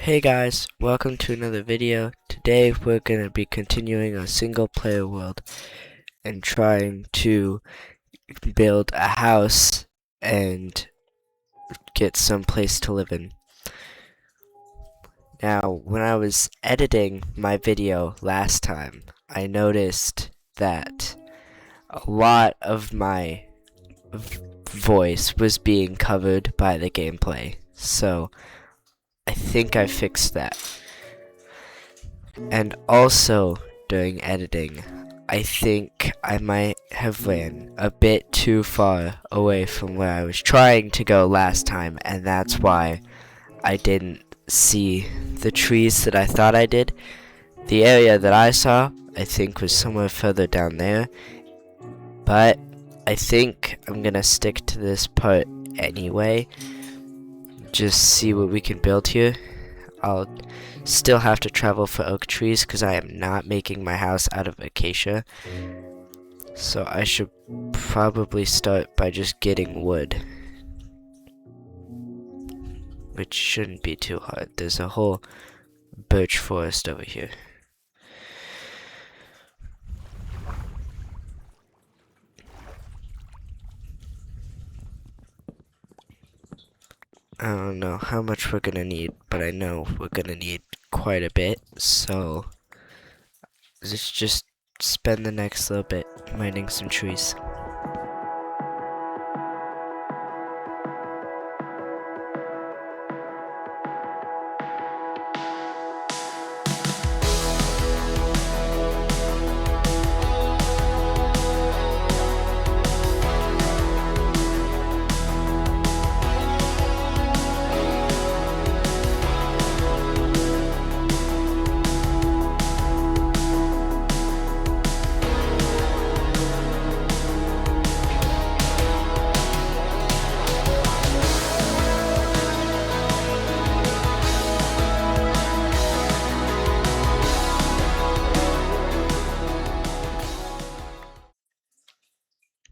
Hey guys, welcome to another video. Today we're going to be continuing a single player world and trying to build a house and get some place to live in. Now, when I was editing my video last time, I noticed that a lot of my voice was being covered by the gameplay, so I think I fixed that. And also, during editing, I think I might have ran a bit too far away from where I was trying to go last time, and that's why I didn't see the trees that I thought I did. The area that I saw, I think, was somewhere further down there, but I think I'm gonna stick to this part anyway. Just see what we can build here. I'll still have to travel for oak trees because I am not making my house out of acacia. So I should probably start by just getting wood, which shouldn't be too hard. There's a whole birch forest over here. I don't know how much we're gonna need, but I know we're gonna need quite a bit, so let's just spend the next little bit mining some trees.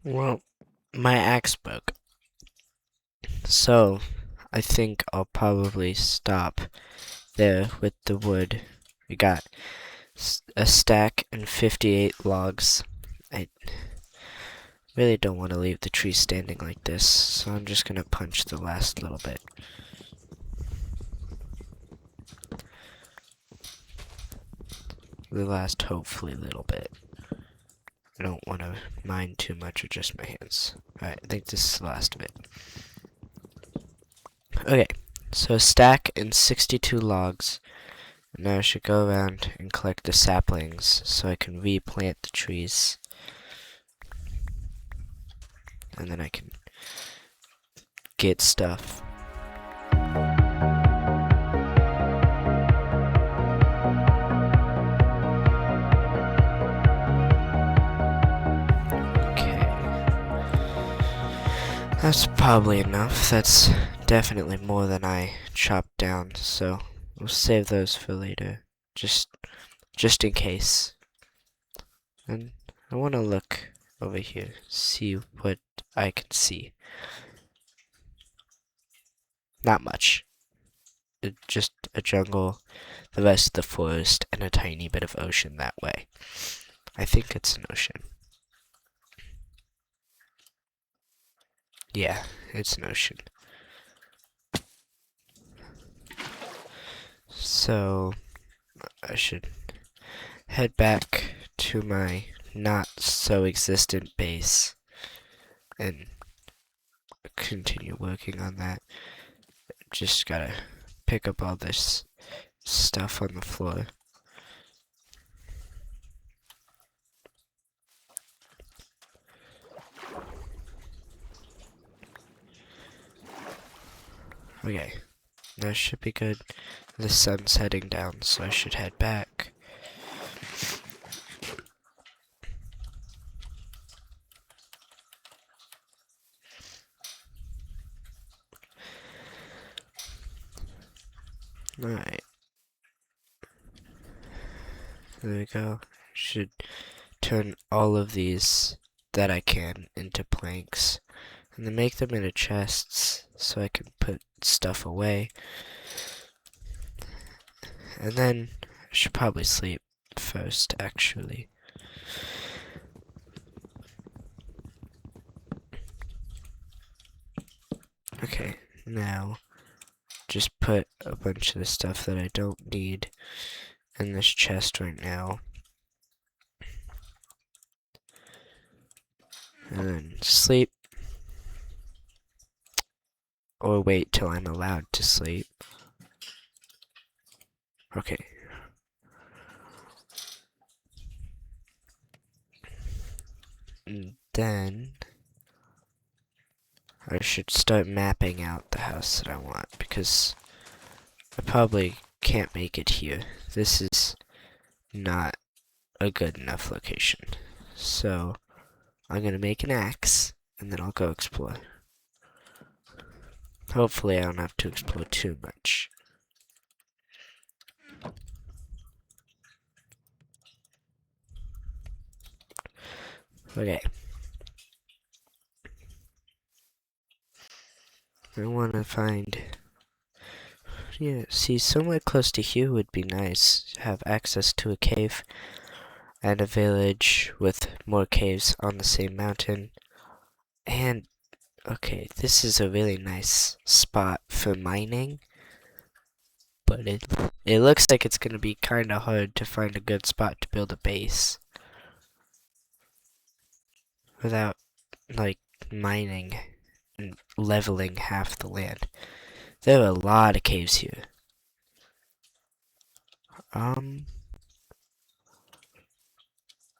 Well, my axe broke, so I think I'll probably stop there with the wood. We got a stack and 58 logs. I really don't want to leave the tree standing like this, so I'm just gonna punch the last little bit. The last, hopefully, little bit. I don't want to mine too much with just my hands. Alright, I think this is the last of it. Okay, so a stack and 62 logs. Now I should go around and collect the saplings so I can replant the trees. And then I can get stuff. That's probably enough. That's definitely more than I chopped down, so we'll save those for later. Just in case. And I want to look over here, see what I can see. Not much. Just a jungle, the rest of the forest, and a tiny bit of ocean that way. I think it's an ocean. Yeah, it's an ocean. So, I should head back to my not-so-existent base and continue working on that. Just gotta pick up all this stuff on the floor. Okay, that should be good. The sun's heading down, so I should head back. Alright. There we go. Should turn all of these that I can into planks. And then make them into chests so I can put stuff away. and then I should probably sleep first, actually. Okay, now just put a bunch of the stuff that I don't need in this chest right now. And then sleep. Or wait till I'm allowed to sleep. Okay. And then I should start mapping out the house that I want, because I probably can't make it here. This is not a good enough location. So I'm gonna make an axe, and then I'll go explore. Hopefully I don't have to explore too much. Okay. I want to find... Yeah, see, somewhere close to here would be nice. Have access to a cave and a village with more caves on the same mountain. And, okay, this is a really nice spot for mining. But it looks like it's going to be kind of hard to find a good spot to build a base without, like, mining and leveling half the land. There are a lot of caves here.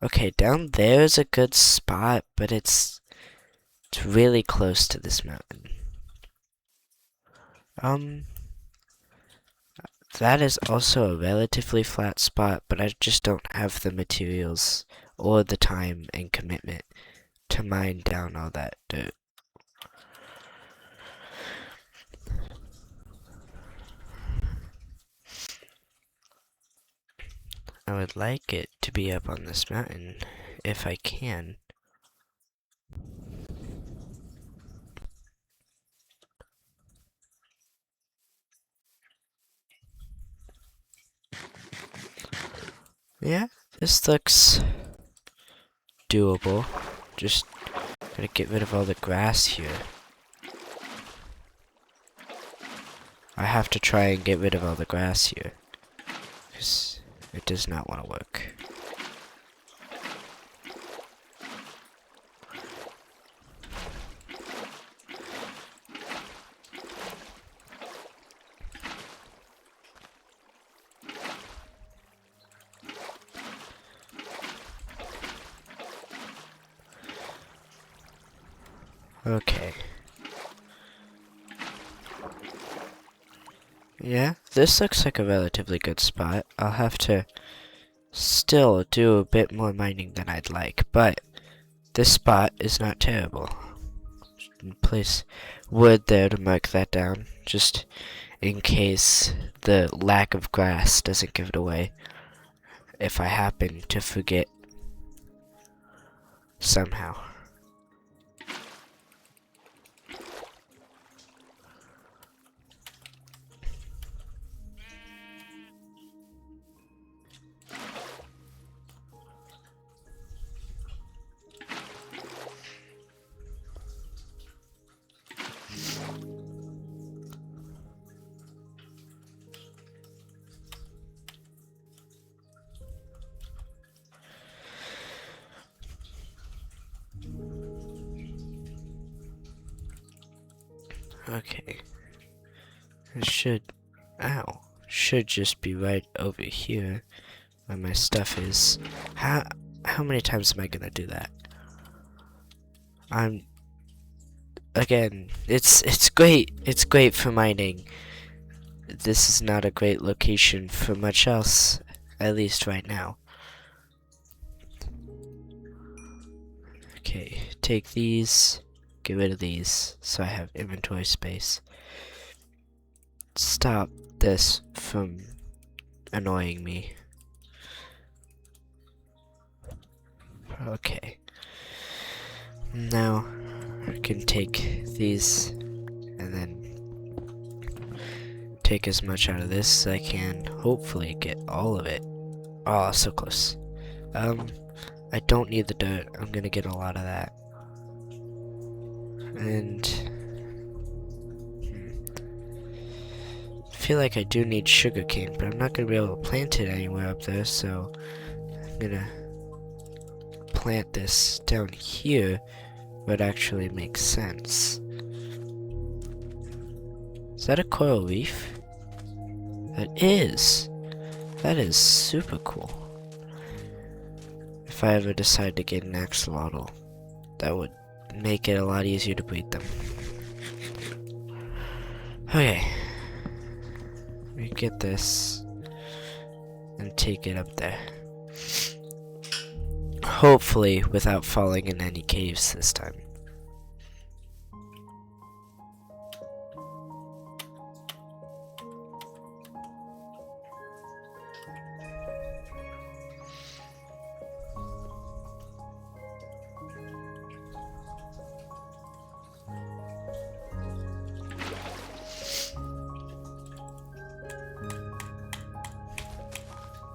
Okay, down there's a good spot, but it's really close to this mountain. That is also a relatively flat spot, but I just don't have the materials or the time and commitment to mine down all that dirt. I would like it to be up on this mountain, if I can. Yeah, this looks doable. Just gotta get rid of all the grass here. I have to try and get rid of all the grass here, because it does not want to work. Okay. Yeah, this looks like a relatively good spot. I'll have to still do a bit more mining than I'd like, but this spot is not terrible. Place wood there to mark that down, just in case the lack of grass doesn't give it away. If I happen to forget somehow. Okay. It should just be right over here where my stuff is. How many times am I gonna do that? Again, it's great. It's great for mining. This is not a great location for much else, at least right now. Okay, take these, get rid of these, so I have inventory space. Stop this from annoying me. Okay. Now, I can take these and then take as much out of this as I can. Hopefully get all of it. Oh, so close. I don't need the dirt. I'm gonna get a lot of that. And I feel like I do need sugarcane, but I'm not gonna be able to plant it anywhere up there, so I'm gonna plant this down here where it actually makes sense. Is that a coral reef? That is. That is super cool. If I ever decide to get an axolotl, that would make it a lot easier to breed them. Okay. Let me get this and take it up there. Hopefully without falling in any caves this time.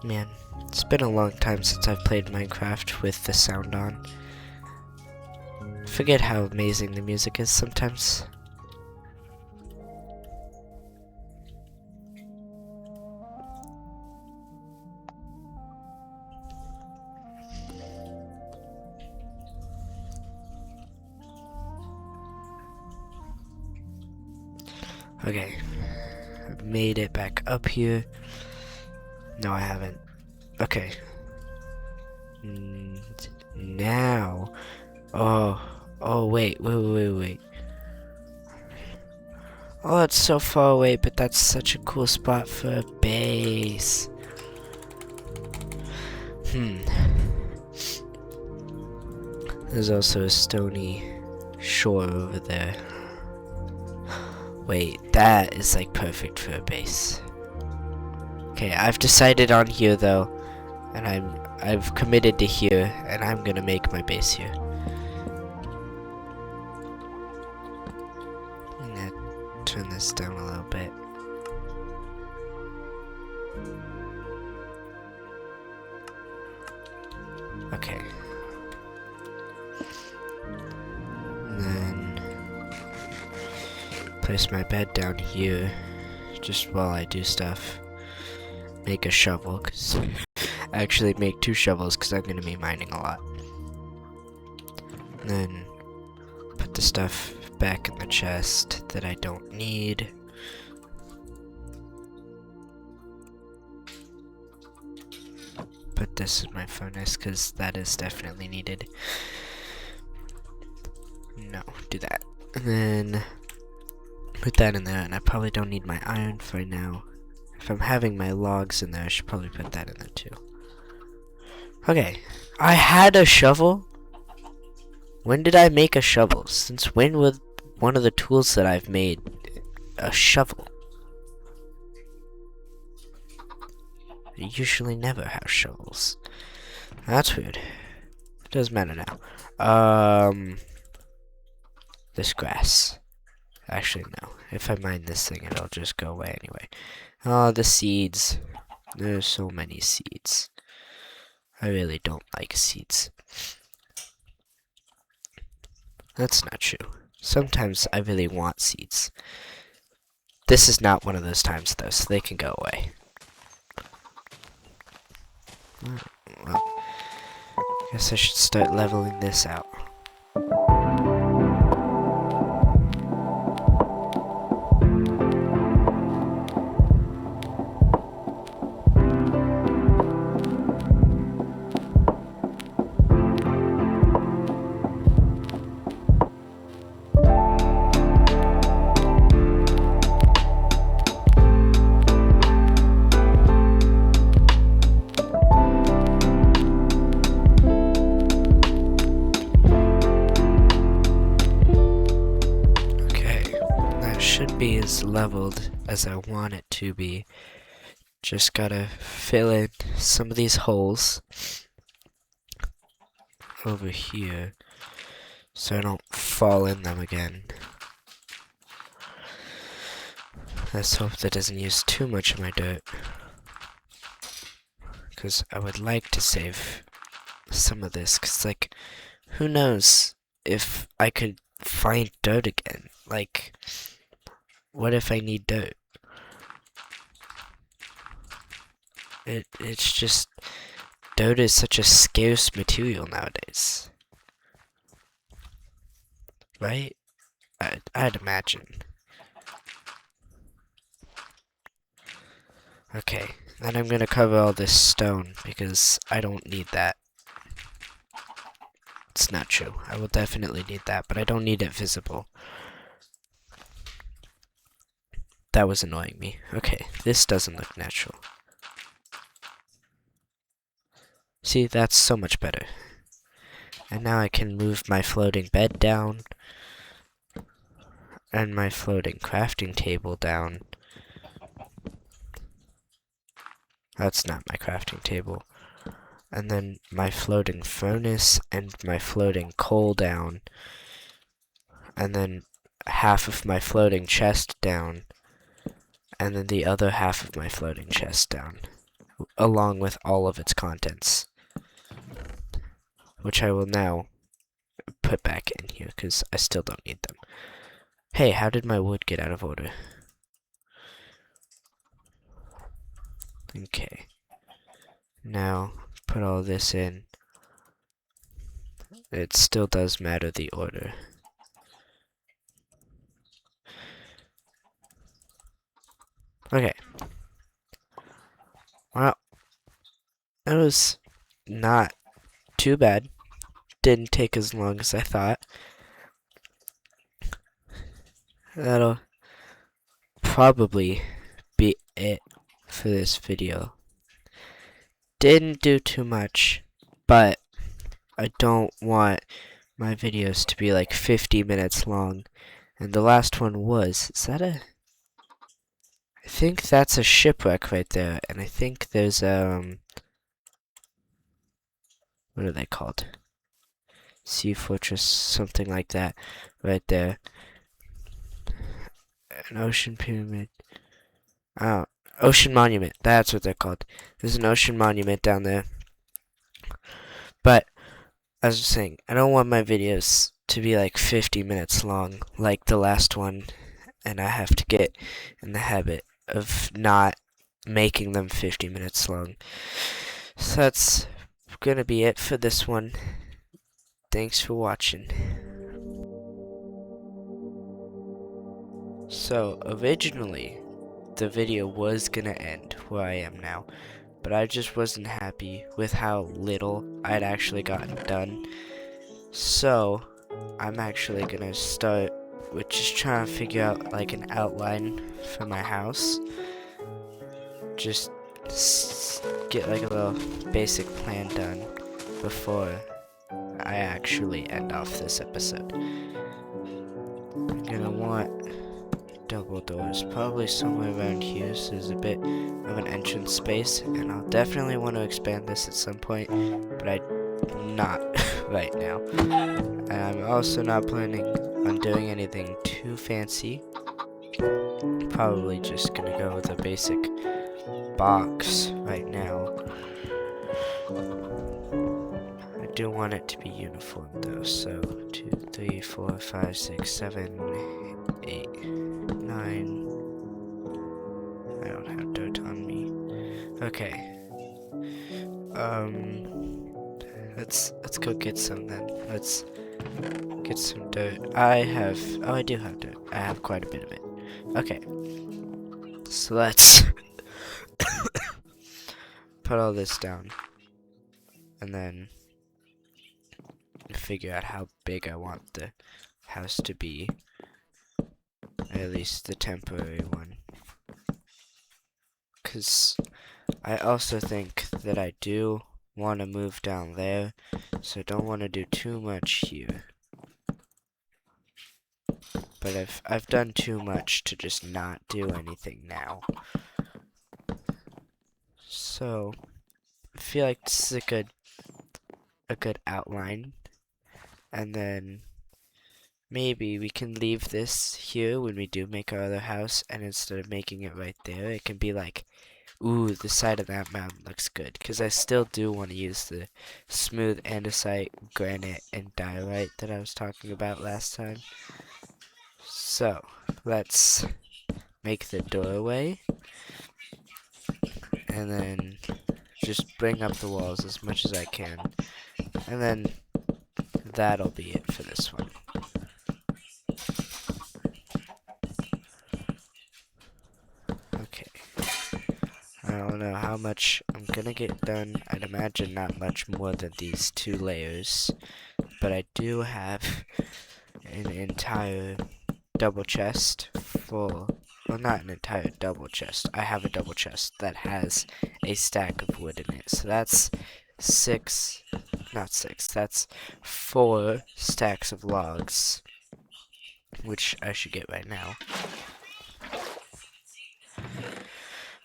Man, it's been a long time since I've played Minecraft with the sound on. I forget how amazing the music is sometimes. Okay, I've made it back up here. No, I haven't. Okay. Now. Oh, wait. Oh, it's so far away, but that's such a cool spot for a base. There's also a stony shore over there. Wait, that is like perfect for a base. Okay, I've decided on here though, and I've committed to here, and I'm gonna make my base here. I'm gonna turn this down a little bit. Okay. And then place my bed down here, just while I do stuff. Make a shovel, cause actually make 2 shovels, cause I'm gonna be mining a lot. And then put the stuff back in the chest that I don't need. Put this in my furnace, cause that is definitely needed. No, do that. And then put that in there, and I probably don't need my iron for now. If I'm having my logs in there, I should probably put that in there too. Okay, I had a shovel. When did I make a shovel? Since when was one of the tools that I've made a shovel? I usually never have shovels. That's weird. It doesn't matter now. This grass. Actually, no. If I mine this thing, it'll just go away anyway. Oh, the seeds. There's so many seeds. I really don't like seeds. That's not true. Sometimes I really want seeds. This is not one of those times, though, so they can go away. Well, I guess I should start leveling this out. Be as leveled as I want it to be. Just gotta fill in some of these holes over here so I don't fall in them again. Let's hope that doesn't use too much of my dirt, because I would like to save some of this, because, like, who knows if I could find dirt again. Like, what if I need dirt? It's just, dirt is such a scarce material nowadays. Right? I'd imagine. Okay, then I'm gonna cover all this stone, because I don't need that. It's not true. I will definitely need that, but I don't need it visible. That was annoying me. Okay, this doesn't look natural. See, that's so much better. And now I can move my floating bed down, and my floating crafting table down. That's not my crafting table. And then my floating furnace and my floating coal down. And then half of my floating chest down. And then the other half of my floating chest down, along with all of its contents, which I will now put back in here, because I still don't need them. Hey, how did my wood get out of order? Okay. Now, put all this in. It still does matter the order. Okay. Well, that was not too bad. Didn't take as long as I thought. That'll probably be it for this video. Didn't do too much, but I don't want my videos to be like 50 minutes long. And the last one was, is that a... I think that's a shipwreck right there, and I think there's, what are they called? Sea Fortress, something like that, right there. An ocean pyramid. Oh, ocean monument, that's what they're called. There's an ocean monument down there. But, as I was saying, I don't want my videos to be like 50 minutes long, like the last one, and I have to get in the habit of not making them 50 minutes long. So that's gonna be it for this one. Thanks for watching. So originally the video was gonna end where I am now, but I just wasn't happy with how little I'd actually gotten done. So I'm actually gonna start with just trying to figure out like an outline for my house. Just get like a little basic plan done before I actually end off this episode. I'm gonna want double doors, probably somewhere around here, so there's a bit of an entrance space, and I'll definitely want to expand this at some point, but I'm not right now. And I'm also not planning on doing anything too fancy. Probably just gonna go with a basic box right now. I do want it to be uniform though, so 2, 3, 4, 5, 6, 7, 8, 9. I don't have dirt on me. Okay. Let's go get some then. Let's get some dirt. I do have dirt. I have quite a bit of it. Okay. So let's put all this down. And then figure out how big I want the house to be. At least the temporary one. Because I also think that I do want to move down there, so I don't want to do too much here. But I've done too much to just not do anything now. So I feel like this is a good outline. And then maybe we can leave this here when we do make our other house, and instead of making it right there, it can be like, ooh, the side of that mountain looks good, because I still do want to use the smooth andesite, granite, and diorite that I was talking about last time. So, let's make the doorway, and then just bring up the walls as much as I can, and then that'll be it for this one. Okay. I don't know how much I'm gonna get done. I'd imagine not much more than these 2 layers, but I do have an entire double chest full. Well, not an entire double chest. I have a double chest that has a stack of wood in it. So that's 6, not 6, that's 4 stacks of logs, which I should get right now.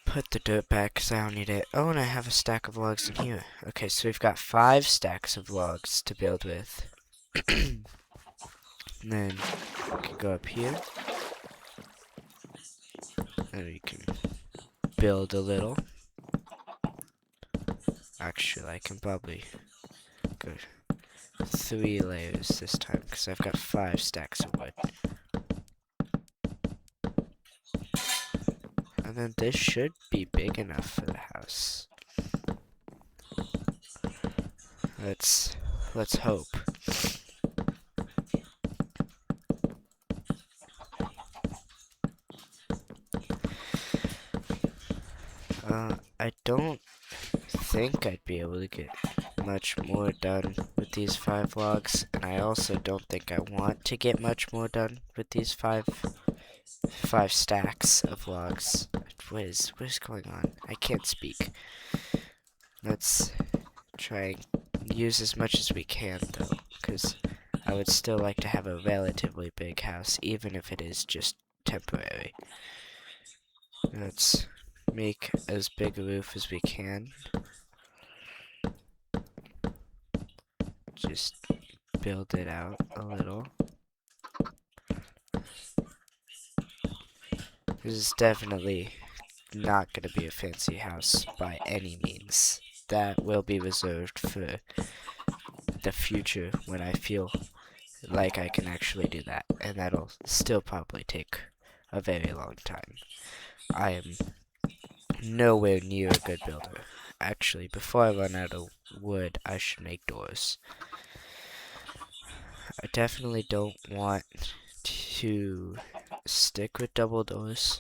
Put the dirt back because I don't need it. Oh, and I have a stack of logs in here. Okay, so we've got 5 stacks of logs to build with. And then we can go up here. And we can build a little. Actually, I can probably go 3 layers this time because I've got 5 stacks of wood. And then this should be big enough for the house. Let's hope. I don't think I'd be able to get much more done with these 5 logs, and I also don't think I want to get much more done with these 5 stacks of logs. What is going on? I can't speak. Let's try and use as much as we can, though, because I would still like to have a relatively big house, even if it is just temporary. Let's make as big a roof as we can. Just build it out a little. This is definitely not going to be a fancy house by any means. That will be reserved for the future when I feel like I can actually do that, and that'll still probably take a very long time. I am nowhere near a good builder. Actually, before I run out of wood, I should make doors. I definitely don't want to stick with double doors.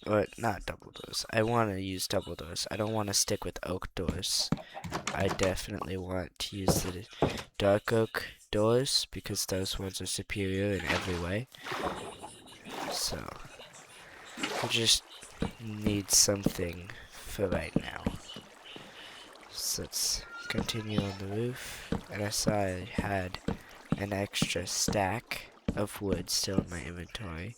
Or, not double doors. I want to use double doors. I don't want to stick with oak doors. I definitely want to use the dark oak doors because those ones are superior in every way. So, we just need something for right now. So let's continue on the roof. And I saw I had an extra stack of wood still in my inventory.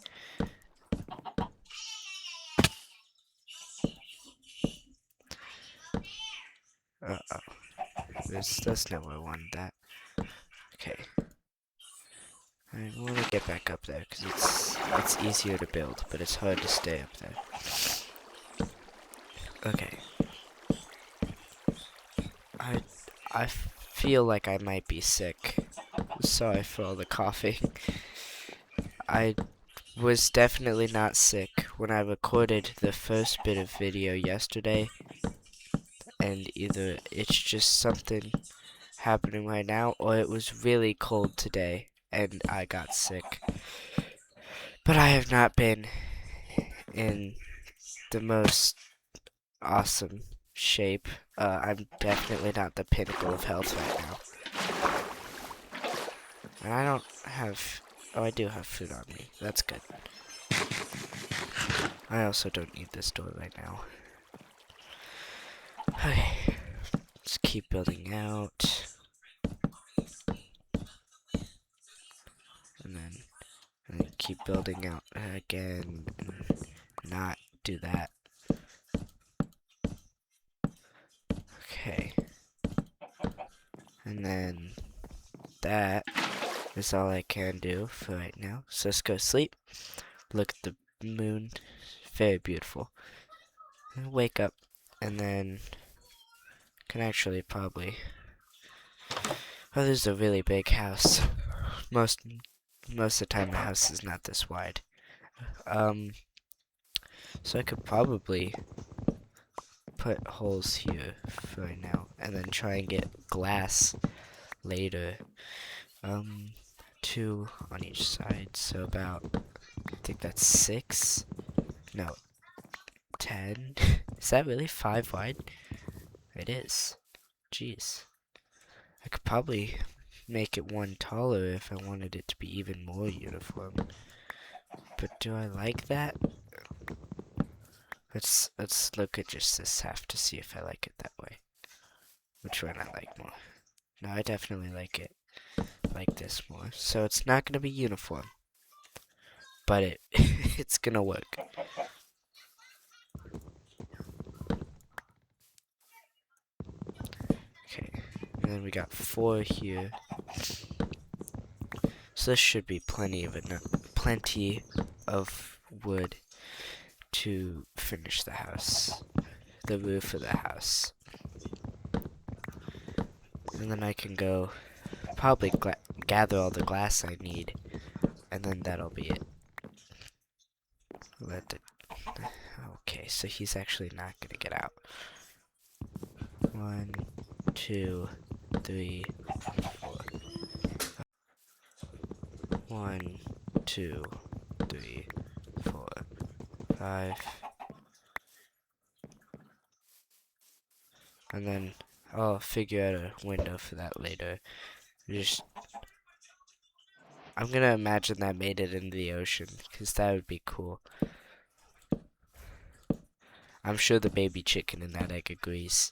Uh-oh. That's not where I wanted that. Okay. I want to get back up there because it's easier to build, but it's hard to stay up there. Okay. I feel like I might be sick. Sorry for all the coughing. I was definitely not sick when I recorded the first bit of video yesterday, and either it's just something happening right now, or it was really cold today and I got sick. But I have not been in the most awesome shape. I'm definitely not the pinnacle of health right now. And I don't have... Oh, I do have food on me. That's good. I also don't need this door right now. Okay. Let's keep building out. And then keep building out again. And not do that. Okay. And then that. is all I can do for right now. So let's go to sleep. Look at the moon. Very beautiful. And wake up. And then can actually probably... Oh, this is a really big house. Most of the time the house is not this wide. So I could probably put holes here for right now, and then try and get glass later. 2 on each side, so about, I think that's 6? No, 10? Is that really 5 wide? It is. Jeez. I could probably make it one taller if I wanted it to be even more uniform. But do I like that? Let's look at just this half to see if I like it that way. Which one I like more. No, I definitely like it like this more. So it's not gonna be uniform. But it's gonna work. Okay. And then we got 4 here. So this should be plenty of wood to finish the house, the roof of the house. And then I can go probably gather all the glass I need, and then that'll be it. Okay, so he's actually not gonna get out. 1, 2, 3, 4. 1, 2, 3, 4, 5. And then I'll figure out a window for that later. I'm gonna imagine that made it into the ocean, because that would be cool. I'm sure the baby chicken in that egg agrees.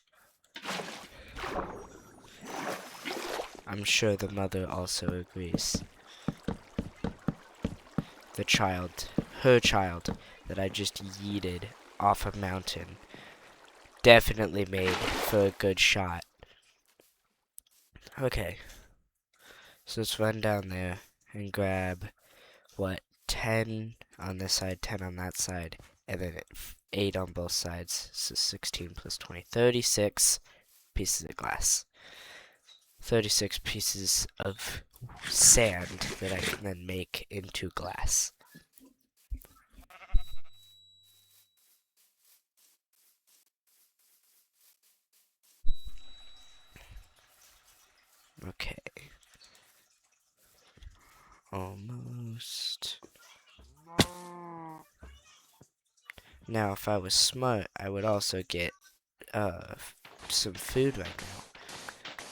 I'm sure the mother also agrees. The child, her child, that I just yeeted off a mountain, definitely made for a good shot. Okay. So let's run down there and grab, 10 on this side, 10 on that side, and then 8 on both sides. So 16 plus 20, 36 pieces of glass. 36 pieces of sand that I can then make into glass. Okay. Almost. Now, if I was smart, I would also get some food right now.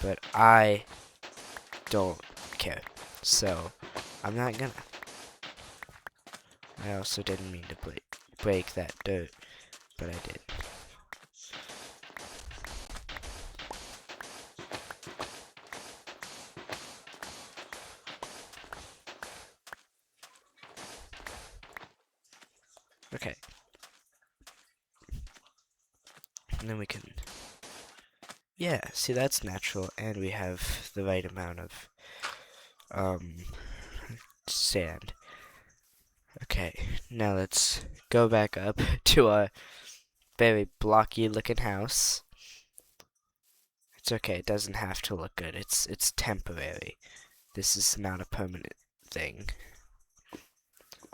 But I don't care. So, I'm not gonna. I also didn't mean to break that dirt, but I did. Okay. And then we can... Yeah, see, that's natural, and we have the right amount of sand. Okay, now let's go back up to our very blocky looking house. It's okay, it doesn't have to look good. It's temporary. This is not a permanent thing.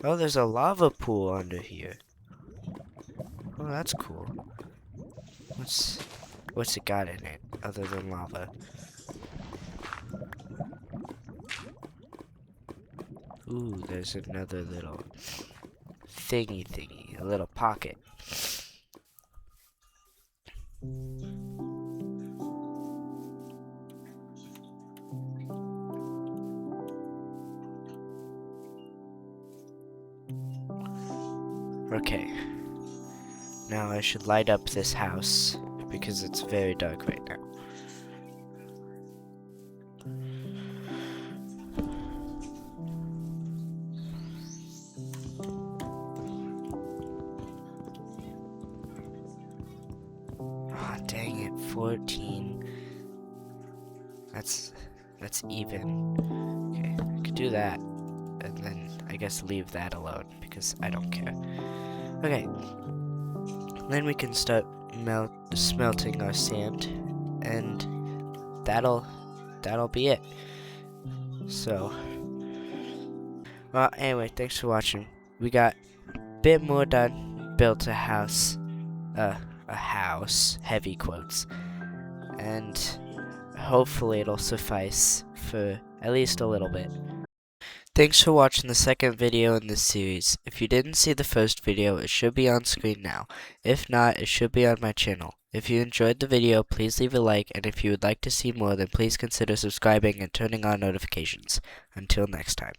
Oh, there's a lava pool under here. Oh, that's cool. What's it got in it other than lava? Ooh, there's another little thingy, a little pocket. Okay. Now I should light up this house because it's very dark right now. Ah, dang it, 14. That's even. Okay, We could do that, and then I guess leave that alone because I don't care. Okay, then we can start smelting our sand, and that'll be it. So, well, anyway, thanks for watching. We got a bit more done, built a house, heavy quotes, and hopefully it'll suffice for at least a little bit. Thanks for watching the second video in this series. If you didn't see the first video, it should be on screen now. If not, it should be on my channel. If you enjoyed the video, please leave a like, and if you would like to see more, then please consider subscribing and turning on notifications. Until next time.